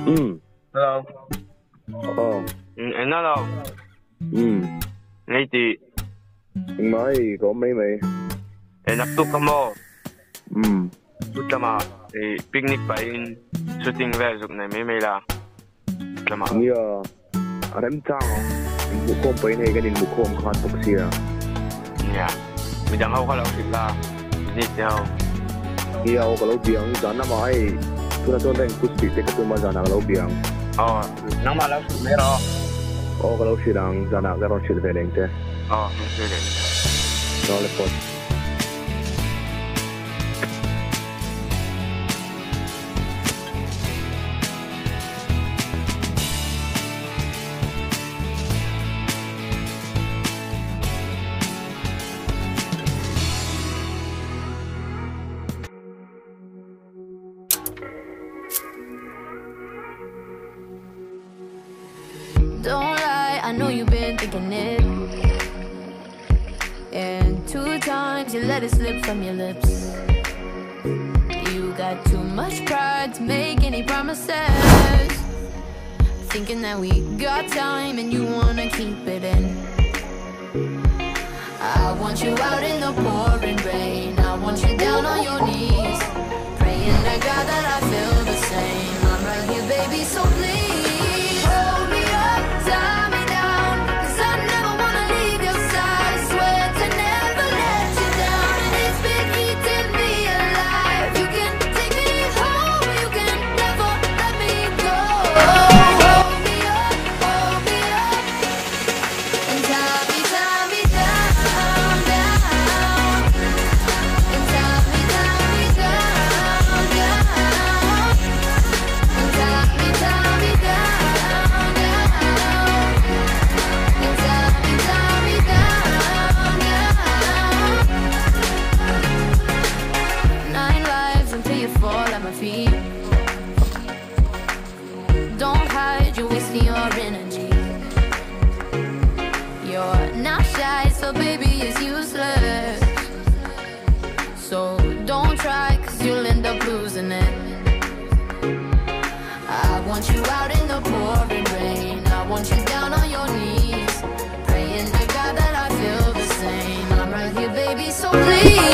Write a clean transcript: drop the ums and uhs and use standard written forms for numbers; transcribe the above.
Hello. Ờ. Anh nói đâu? Ngay thì Nói có mấy mày. naktuka mo. Tama. Picnic pa in shooting versus na may la. Tama. Iya. Aram tang. Bukom pa ini ganin bukom katok siya. Yeah. Midang ako kalau sila. Ni tao. Iya ako kalau biang sana mai. Tuna tuna yang kusti te ketemu sana kalau biang. Oh, nang malaw mero. Oh kalau sidang sana garon sid veleng te. Oh, sige. No lepot. Don't lie, I know you've been thinking it. And 2 times you let it slip from your lips. You got too much pride to make any promises. Thinking that we got time and you wanna keep it in. I want you out in the pouring rain. I want you down on your knees, praying to God that I feel the same. I'm right here, baby, so please hold me up, tie me down, 'cause I never wanna leave your side. Swear to never let you down, and it's been eating me alive. You can take me home, you can never let me go. Hold me up, and tie me down, down, and tie me down, down, and tie me down, and tie me down, down. 9 lives until you fall at my feet. Don't hide, you're wasting your energy. You're not shy, so baby, it's useless. So don't try, 'cause you'll end up losing it. I want you out in the pouring rain. I want you down on your knees, praying to God that I feel the same. I'm right here, baby, so please